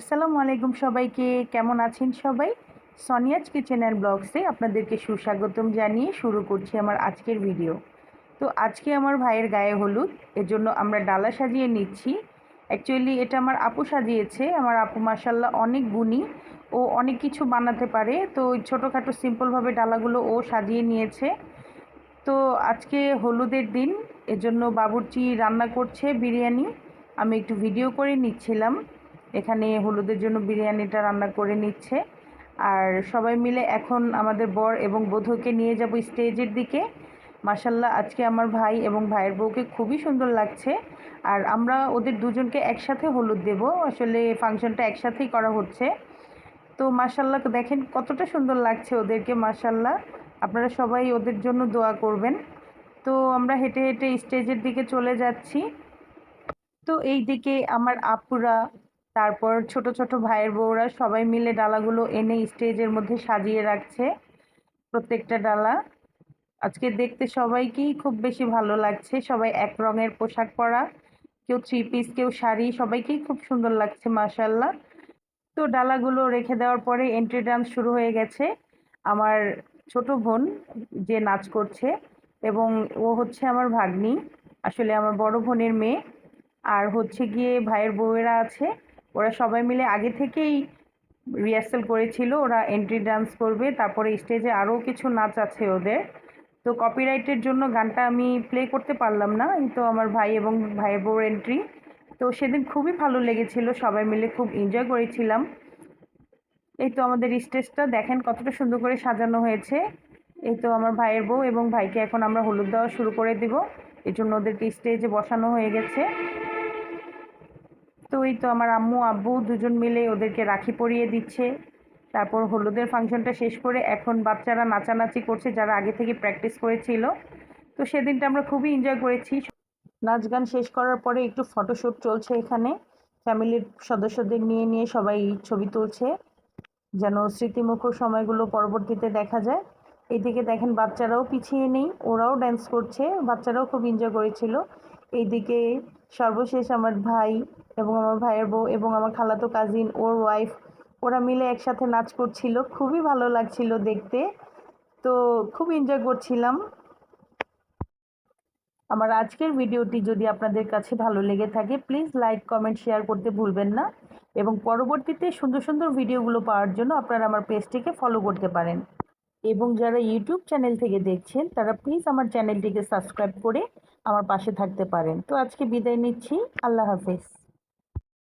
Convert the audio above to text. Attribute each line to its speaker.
Speaker 1: আসসালামু আলাইকুম সবাইকে। কেমন আছেন সবাই? সোনিয়াজ কিচেন অ্যান্ড ব্লগসে আপনাদেরকে সুস্বাগতম জানিয়ে শুরু করছি আমার আজকের ভিডিও। তো আজকে আমার ভাইয়ের গায়ে হলুদ, এজন্য আমরা ডালা সাজিয়ে নিচ্ছি। অ্যাকচুয়ালি এটা আমার আপু সাজিয়েছে। আমার আপু মাশাল্লাহ অনেক গুণী, ও অনেক কিছু বানাতে পারে। তো ওই ছোটোখাটো সিম্পলভাবে ডালাগুলো ও সাজিয়ে নিয়েছে। তো আজকে হলুদের দিন, এজন্য বাবুর্চি রান্না করছে বিরিয়ানি। আমি একটু ভিডিও করে নিচ্ছিলাম, এখানে হলুদের জন্য বিরিয়ানিটা রান্না করে নিচ্ছে। আর সবাই মিলে এখন আমাদের বর এবং বধূকে নিয়ে যাব স্টেজের দিকে। মাশাল্লাহ আজকে আমার ভাই এবং ভাইয়ের বউকে খুবই সুন্দর লাগছে। আর আমরা ওদের দুজনকে একসাথে হলুদ দেব, আসলে ফাংশনটা একসাথেই করা হচ্ছে। তো মাশাল্লাহ দেখেন কতটা সুন্দর লাগছে ওদেরকে, মাশাল্লাহ। আপনারা সবাই ওদের জন্য দোয়া করবেন। তো আমরা হেঁটে হেঁটে স্টেজের দিকে চলে যাচ্ছি। তো এই দিকে আমার আপুরা, তারপর ছোট ছোট ভাইয়ের বউরা সবাই মিলে ডালাগুলো এনে স্টেজের মধ্যে সাজিয়ে রাখছে। প্রত্যেকটা ডালা আজকে দেখতে সবাইকেই খুব বেশি ভালো লাগছে। সবাই এক রঙের পোশাক পরা, কেউ থ্রি পিস, কেউ শাড়ি, সবাইকেই খুব সুন্দর লাগছে মাশাল্লাহ। তো ডালাগুলো রেখে দেওয়ার পরে এন্ট্রি ডান্স শুরু হয়ে গেছে। আমার ছোট বোন যে নাচ করছে, এবং ও হচ্ছে আমার ভাগ্নি, আসলে আমার বড় বোনের মেয়ে। আর হচ্ছে গিয়ে ভাইয়ের বউয়েরা আছে, ওরা সবাই মিলে আগে থেকেই রিহার্সাল করেছিল, ওরা এন্ট্রি ডান্স করবে, তারপরে স্টেজে আরও কিছু নাচ আছে ওদের। তো কপিরাইটের জন্য গানটা আমি প্লে করতে পারলাম না। এই তো আমার ভাই এবং ভাইয়ের বউর এন্ট্রি। তো সেদিন খুবই ভালো লেগেছিল, সবাই মিলে খুব এনজয় করেছিলাম। এই তো আমাদের স্টেজটা দেখেন কতটা সুন্দর করে সাজানো হয়েছে। এই তো আমার ভাইয়ের বউ এবং ভাইকে এখন আমরা হলুদ দেওয়া শুরু করে দিব, এই জন্য ওদেরকে স্টেজে বসানো হয়ে গেছে। তো এই তো আমার আম্মু আব্বু দুজন মিলে ওদেরকে রাখি পরিয়ে দিচ্ছে। তারপর হলুদের ফাংশনটা শেষ করে এখন বাচ্চারা নাচানাচি করছে, যারা আগে থেকে প্র্যাকটিস করেছিল। তো সেদিনটা আমরা খুবই এনজয় করেছি। নাচ গান শেষ করার পরে একটু ফটোশ্যুট চলছে এখানে, ফ্যামিলির সদস্যদের নিয়ে নিয়ে সবাই ছবি তুলছে, যেন স্মৃতিমুখর সময়গুলো পরবর্তীতে দেখা যায়। এইদিকে দেখেন বাচ্চারাও পিছিয়ে নেই, ওরাও ড্যান্স করছে, বাচ্চারাও খুব এনজয় করেছিল। এইদিকে সর্বশেষ আমার ভাই এবং আমার ভাইয়ের বউ এবং আমার খালাতো কাজিন, ওর ওয়াইফ, ওরা মিলে একসাথে নাচ করছিল, খুবই ভালো লাগছিল দেখতে। তো খুব এনজয় করছিলাম। আমার আজকের ভিডিওটি যদি আপনাদের কাছে ভালো লেগে থাকে, প্লিজ লাইক কমেন্ট শেয়ার করতে ভুলবেন না। এবং পরবর্তীতে সুন্দর সুন্দর ভিডিওগুলো পাওয়ার জন্য আপনারা আমার পেজটিকে ফলো করতে পারেন। এবং যারা ইউটিউব চ্যানেল থেকে দেখছেন তারা প্লিজ আমার চ্যানেলটিকে সাবস্ক্রাইব করে আমার পাশে থাকতে পারেন। তো আজকে বিদায় নিচ্ছি, আল্লাহ হাফেজ।